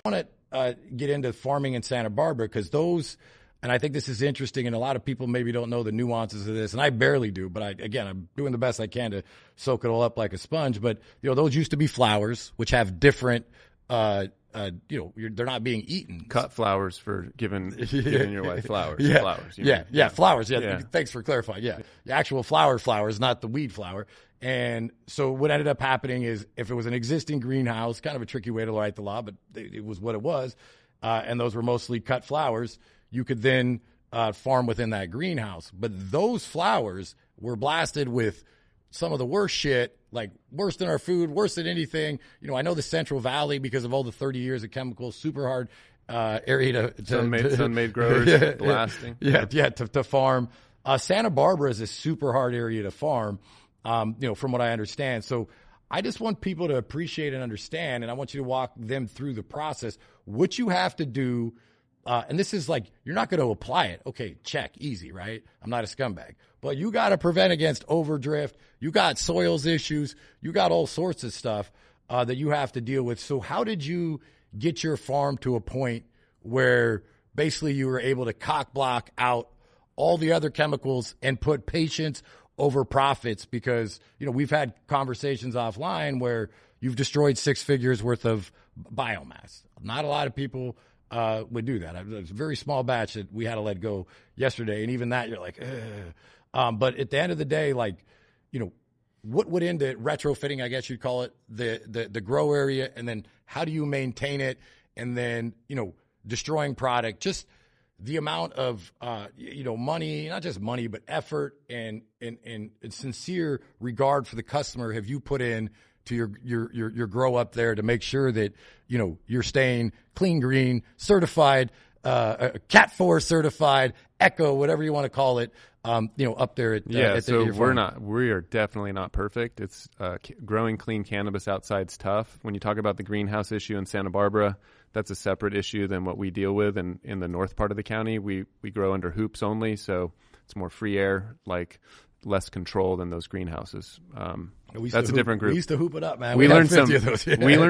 want to get into farming in Santa Barbara because those, and I think this is interesting, and a lot of people maybe don't know the nuances of this, and I barely do, but I'm doing the best I can to soak it all up like a sponge. But, those used to be flowers, which have different, they're not being eaten. Cut flowers for giving your wife flowers. Yeah. Flowers. Flowers. Yeah. Thanks for clarifying. Yeah. The actual flowers, not the weed flower. And so what ended up happening is if it was an existing greenhouse, kind of a tricky way to write the law, but it was what it was, and those were mostly cut flowers, you could then farm within that greenhouse. But those flowers were blasted with some of the worst shit, like worse than our food, worse than anything. I know the Central Valley, because of all the 30 years of chemicals, super hard area to sun-made growers blasting. To farm. Santa Barbara is a super hard area to farm. From what I understand. So I just want people to appreciate and understand, and I want you to walk them through the process, what you have to do. And this is like, you're not going to apply it. Okay, check, easy, right? I'm not a scumbag. But you got to prevent against overdrift. You got soils issues. You got all sorts of stuff that you have to deal with. So how did you get your farm to a point where basically you were able to cock block out all the other chemicals and put patience over profits? Because, we've had conversations offline where you've destroyed 6 figures worth of biomass. Not a lot of people would do that. It was a very small batch that we had to let go yesterday. And even that, you're like, ugh. But at the end of the day, what went into retrofitting, I guess you'd call it, the grow area, and then how do you maintain it? And then, destroying product, just the amount of, money, not just money, but effort and sincere regard for the customer have you put in to your grow up there to make sure that, you're staying clean green, certified, Cat 4 certified, Echo, whatever you want to call it, up there at so farm. we are definitely not perfect. It's growing clean cannabis outside's tough. When you talk about the greenhouse issue in Santa Barbara, that's a separate issue than what we deal with in the north part of the county. We grow under hoops only, so it's more free air, like less control than those greenhouses. That's a different group. We used to hoop it up, man. We learned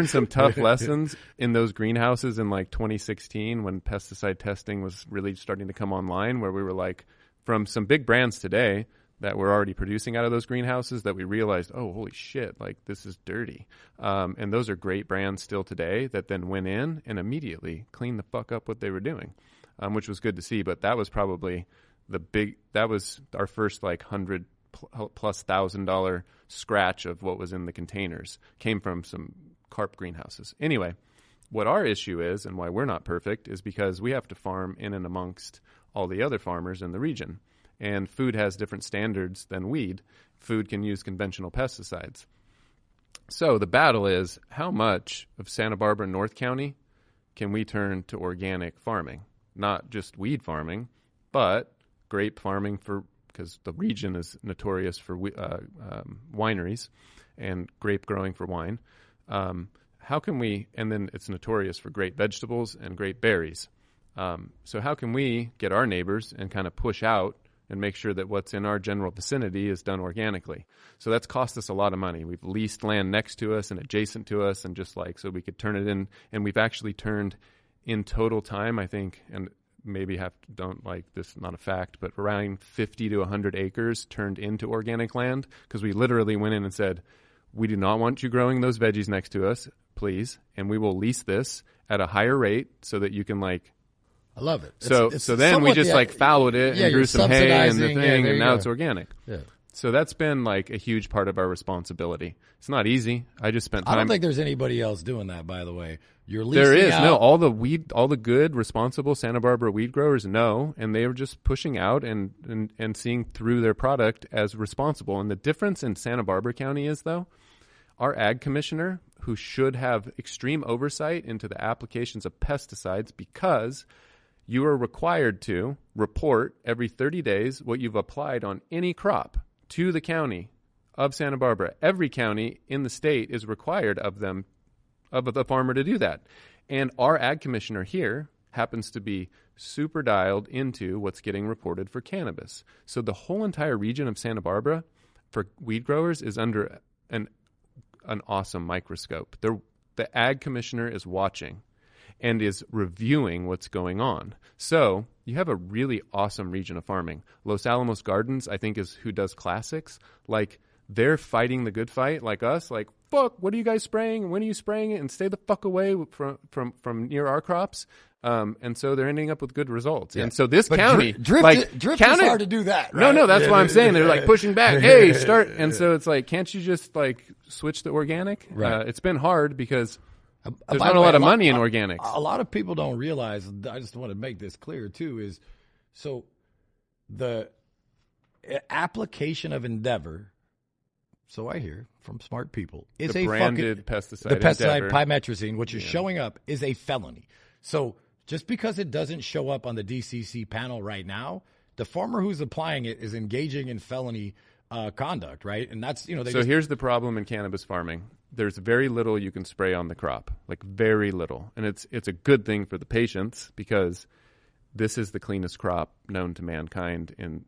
some tough lessons in those greenhouses in 2016 when pesticide testing was really starting to come online, where we were like, from some big brands today that were already producing out of those greenhouses, that we realized, oh, holy shit, this is dirty. And those are great brands still today that then went in and immediately cleaned the fuck up what they were doing, which was good to see. But that was probably that was our first $100,000+ scratch of what was in the containers. Came from some carp greenhouses. Anyway, what our issue is and why we're not perfect is because we have to farm in and amongst all the other farmers in the region. And food has different standards than weed. Food can use conventional pesticides. So the battle is, how much of Santa Barbara and North County can we turn to organic farming? Not just weed farming, but grape farming, because the region is notorious for wineries and grape growing for wine. How can we, and then it's notorious for great vegetables and great berries. So how can we get our neighbors and kind of push out and make sure that what's in our general vicinity is done organically? So that's cost us a lot of money. We've leased land next to us and adjacent to us, and so we could turn it in. And we've actually turned in total time, I think, and maybe don't like this, not a fact, but around 50 to 100 acres turned into organic land, because we literally went in and said, we do not want you growing those veggies next to us, please, and we will lease this at a higher rate so that you can I love it. So then we just fallowed it and grew some hay and the thing, and now it's organic. Yeah. So that's been a huge part of our responsibility. It's not easy. I just spent time. I don't think there's anybody else doing that, by the way. You're leasing There is. out. No, all the good, responsible Santa Barbara weed growers know, and they are just pushing out and seeing through their product as responsible. And the difference in Santa Barbara County is, though, our ag commissioner, who should have extreme oversight into the applications of pesticides, because you are required to report every 30 days what you've applied on any crop to the county of Santa Barbara. Every county in the state is required of the farmer to do that. And our ag commissioner here happens to be super dialed into what's getting reported for cannabis. So the whole entire region of Santa Barbara for weed growers is under an awesome microscope. The ag commissioner is watching. and is reviewing what's going on. So you have a really awesome region of farming. Los Alamos Gardens, I think, is who does classics. Like, they're fighting the good fight like us. Like, fuck, what are you guys spraying? When are you spraying it? And stay the fuck away from near our crops. And so they're ending up with good results. Yeah. And so this county, drift is hard to do that. Right? No, that's why I'm saying they're like pushing back. Hey, start. And so it's like, can't you just like switch to organic? Right. It's been hard because there's not a lot of money in organics. A lot of people don't realize, I just want to make this clear too, is so the application of Endeavor, so I hear from smart people, is the a branded pesticide. The pesticide Endeavor. pymetrozine, which is showing up, is a felony. So just because it doesn't show up on the DCC panel right now, the farmer who's applying it is engaging in felony conduct, right? And that's, here's the problem in cannabis farming. There's very little you can spray on the crop, like very little. And it's a good thing for the patients because this is the cleanest crop known to mankind in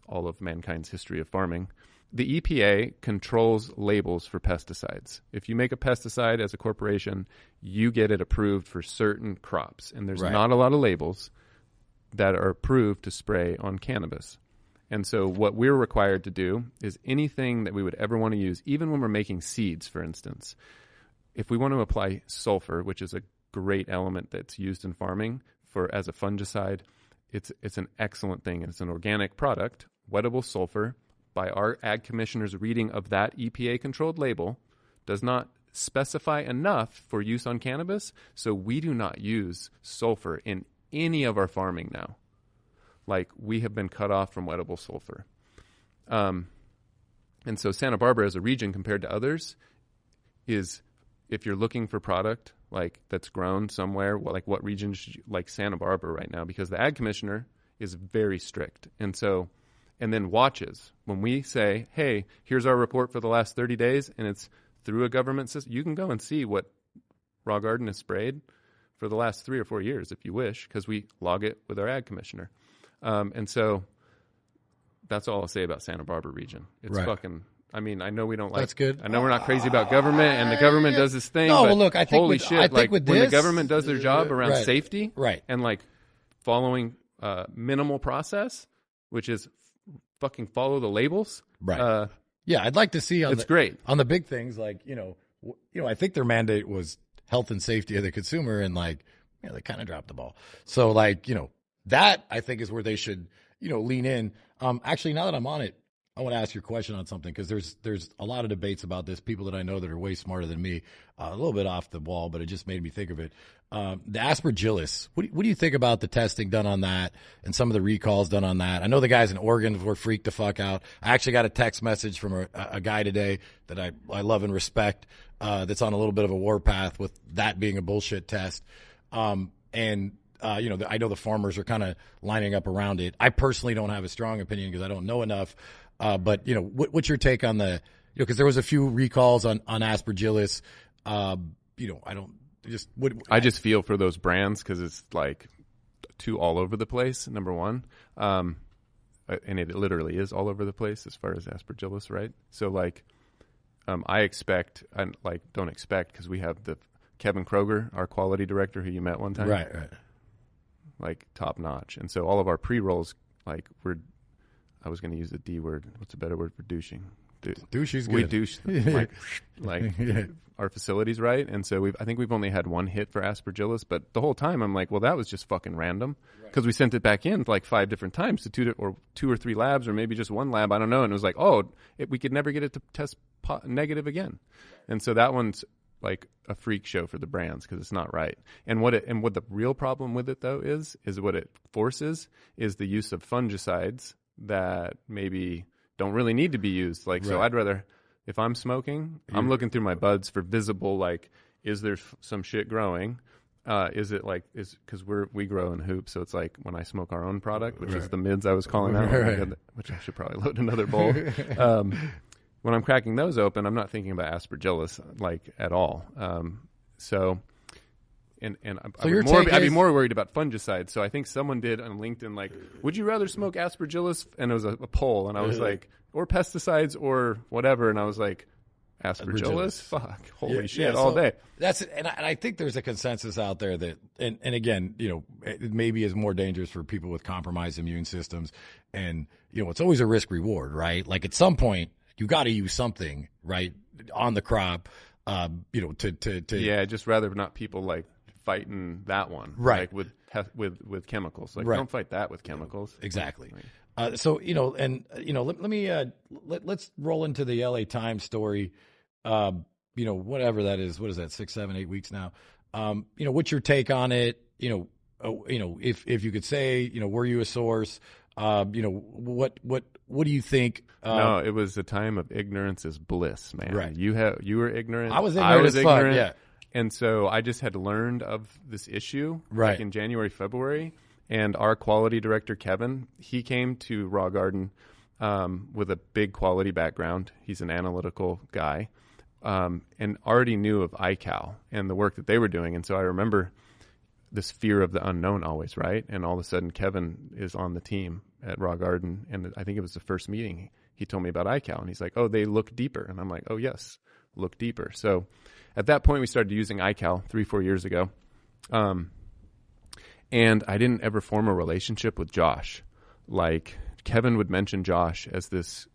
all of mankind's history of farming. The EPA controls labels for pesticides. If you make a pesticide as a corporation, you get it approved for certain crops. And there's not a lot of labels that are approved to spray on cannabis. And so what we're required to do is anything that we would ever want to use, even when we're making seeds, for instance, if we want to apply sulfur, which is a great element that's used in farming as a fungicide, it's an excellent thing. And it's an organic product, wettable sulfur. By our ag commissioner's reading of that EPA-controlled label, does not specify enough for use on cannabis, so we do not use sulfur in any of our farming now. Like, we have been cut off from wettable sulfur. And so Santa Barbara as a region compared to others is, if you're looking for product like that's grown somewhere, like what region should you, like Santa Barbara right now, because the ag commissioner is very strict. And then watches. When we say, hey, here's our report for the last 30 days, and it's through a government system, you can go and see what Raw Garden has sprayed for the last 3 or 4 years if you wish, because we log it with our ag commissioner. And so that's all I'll say about Santa Barbara region. It's fucking, I mean, I know we don't like, that's good. I know we're not crazy about government, and the government does this thing. No, but well, look, I think holy with, shit, I think like with when this, the government does their job around safety and like following minimal process, which is fucking follow the labels. Right. Yeah, I'd like to see it's great on the big things, like, I think their mandate was health and safety of the consumer, and like, they kind of dropped the ball. So like, that I think is where they should, lean in. Actually, now that I'm on it, I want to ask you a question on something, because there's a lot of debates about this. People that I know that are way smarter than me, a little bit off the wall, but it just made me think of it. The aspergillus. What do you think about the testing done on that and some of the recalls done on that? I know the guys in Oregon were freaked the fuck out. I actually got a text message from a guy today that I love and respect, that's on a little bit of a warpath with that being a bullshit test. I know the farmers are kind of lining up around it. I personally don't have a strong opinion because I don't know enough. But what's your take on the, because there was a few recalls on aspergillus. I just feel for those brands because it's like too all over the place, number one. And it literally is all over the place as far as aspergillus, right? So like, I expect, and like don't expect, because we have the Kevin Kroger, our quality director who you met one time. Right. Like top notch. And so all of our pre-rolls, like I was going to use the D word. What's a better word for douching? Douche is good. We douche like our facilities, right? And so I think we've only had one hit for aspergillus, but the whole time I'm like, well, that was just fucking random, because we sent it back in like 5 different times to two or three labs, or maybe just one lab. I don't know. And it was like, we could never get it to test negative again. And so that one's like a freak show for the brands because it's not right. And what the real problem with it though is what it forces is the use of fungicides that maybe don't really need to be used. Like, so I'd rather, if I'm smoking, I'm looking through my buds for visible, like, is there some shit growing? Is it like, because we grow in hoops. So it's like when I smoke our own product, which is the mids I was calling out, which I should probably load another bowl. When I'm cracking those open, I'm not thinking about aspergillus like at all. I'd be more worried about fungicides. So I think someone did on LinkedIn, like, would you rather smoke aspergillus? And it was a poll. And I was like, or pesticides or whatever. And I was like, aspergillus. Fuck, holy shit, all day. And I think there's a consensus out there that, and again, it maybe is more dangerous for people with compromised immune systems, and it's always a risk reward, right? Like at some point you got to use something, right, on the crop, Yeah, just rather not people like fighting that one, right? Like with chemicals, like right. Don't fight that with chemicals, exactly. Right. Let's roll into the LA Times story. Whatever that is. What is that? 6, 7, 8 weeks now. What's your take on it? If you could say, were you a source? What do you think? No, it was a time of ignorance is bliss, man. Right. You were ignorant. I was ignorant. Fun, yeah. And so I just had learned of this issue right. like in January, February. And our quality director, Kevin, he came to Raw Garden with a big quality background. He's an analytical guy and already knew of iCal and the work that they were doing. And so I remember this fear of the unknown always, right? And all of a sudden, Kevin is on the team at Raw Garden. And I think it was the first meeting. He told me about iCal. And he's like, oh, they look deeper. And I'm like, oh, yes, look deeper. So at that point, we started using iCal 3-4 years ago. And I didn't ever form a relationship with Josh. Like Kevin would mention Josh as this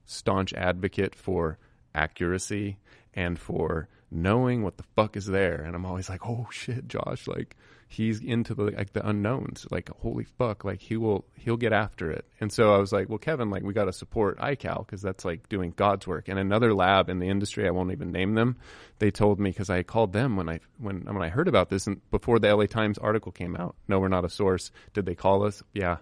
staunch advocate for accuracy and for knowing what the fuck is there. And I'm always like, oh shit, Josh, like he's into the unknowns. Like, holy fuck, like he'll get after it. And so I was like, well, Kevin, like we got to support iCal because that's like doing God's work. And another lab in the industry, I won't even name them, they told me, because I called them when I heard about this and before the LA Times article came out. No, we're not a source. Did they call us? Yeah.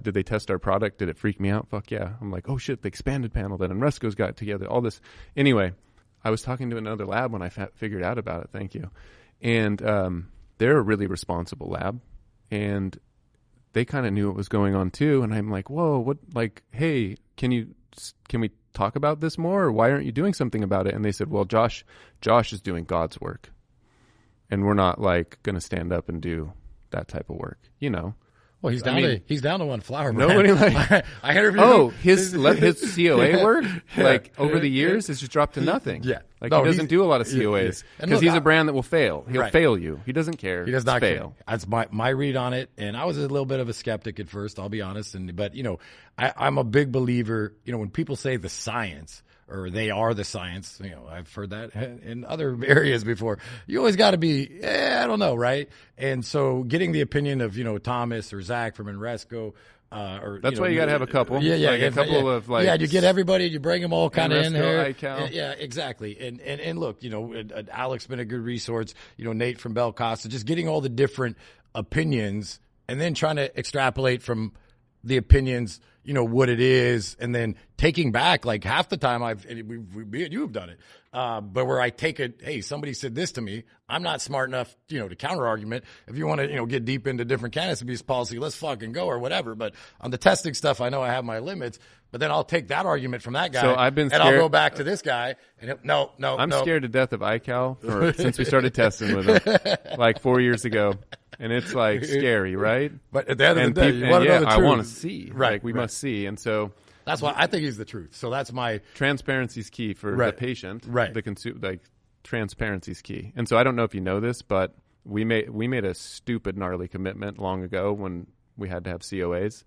Did they test our product? Did it freak me out? Fuck yeah. I'm like, oh shit, the expanded panel that Enresco's got together, all this. Anyway, I was talking to another lab when I figured out about it. Thank you. And they're a really responsible lab, and they kind of knew what was going on too. And I'm like, whoa, what? Like, hey, can we talk about this more? Or why aren't you doing something about it? And they said, well, Josh is doing God's work, and we're not like going to stand up and do that type of work, Well, he's down to one flower. Nobody like I heard. His COA work over the years has just dropped to nothing. Yeah, he doesn't do a lot of COAs because he's a brand that will fail. He'll fail you. He doesn't care. He does not fail. Care. That's my read on it. And I was a little bit of a skeptic at first. I'll be honest. But I'm a big believer. When people say the science, or they are the science. I've heard that in other areas before. You always got to be, I don't know, right? And so getting the opinion of, Thomas or Zach from Enresco, that's why you got to have a couple. Yeah, a couple of Yeah, you get everybody, you bring them all kind of in here. iCal. Yeah, exactly. And look, Alex been a good resource. Nate from Bel Costa, just getting all the different opinions and then trying to extrapolate from the opinions, what it is, and then taking back like half the time me and you have done it. But where I take it, hey, somebody said this to me. I'm not smart enough, to counter argument. If you want to, get deep into different cannabis abuse policy, let's fucking go or whatever. But on the testing stuff, I know I have my limits. But then I'll take that argument from that guy, so I've been scared, and I'll go back to this guy. And I'm scared to death of iCal since we started testing with him like 4 years ago. And it's like scary, right? But at the end of the day, you want to know the truth. I want to see. Right. Like we must see. And so that's why I think he's the truth. So that's my transparency is key for the patient. Right. Transparency is key. And so I don't know if you know this, but we made a stupid gnarly commitment long ago when we had to have COAs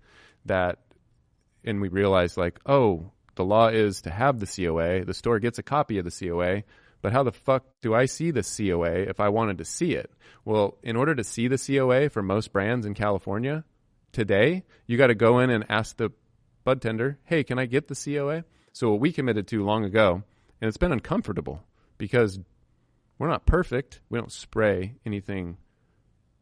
and we realized like, oh, the law is to have the COA. The store gets a copy of the COA. But how the fuck do I see the COA if I wanted to see it? Well, in order to see the COA for most brands in California today, you got to go in and ask the bud tender, hey, can I get the COA? So what we committed to long ago, and it's been uncomfortable because we're not perfect. We don't spray anything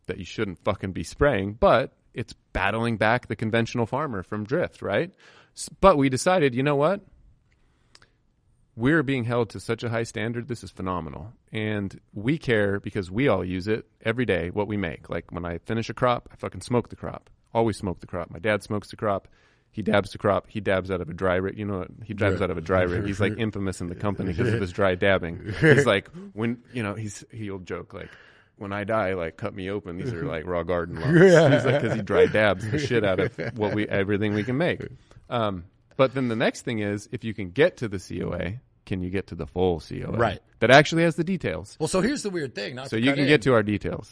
that you shouldn't fucking be spraying, but it's battling back the conventional farmer from drift, right? But we decided, you know what? We're being held to such a high standard. This is phenomenal. And we care because we all use it every day, what we make. Like when I finish a crop, I fucking smoke the crop. Always smoke the crop. My dad smokes the crop. He dabs the crop. He dabs out of a dry rig. He dabs out of a dry rig. He's like infamous in the company because of his dry dabbing. He's like, he'll joke like, when I die, like cut me open. These are like Raw Garden lumps. He's like, because he dry dabs the shit out of everything we can make. But then the next thing is, if you can get to the COA, can you get to the full COA? Right. That actually has the details. Well, so here's the weird thing. So you can get to our details.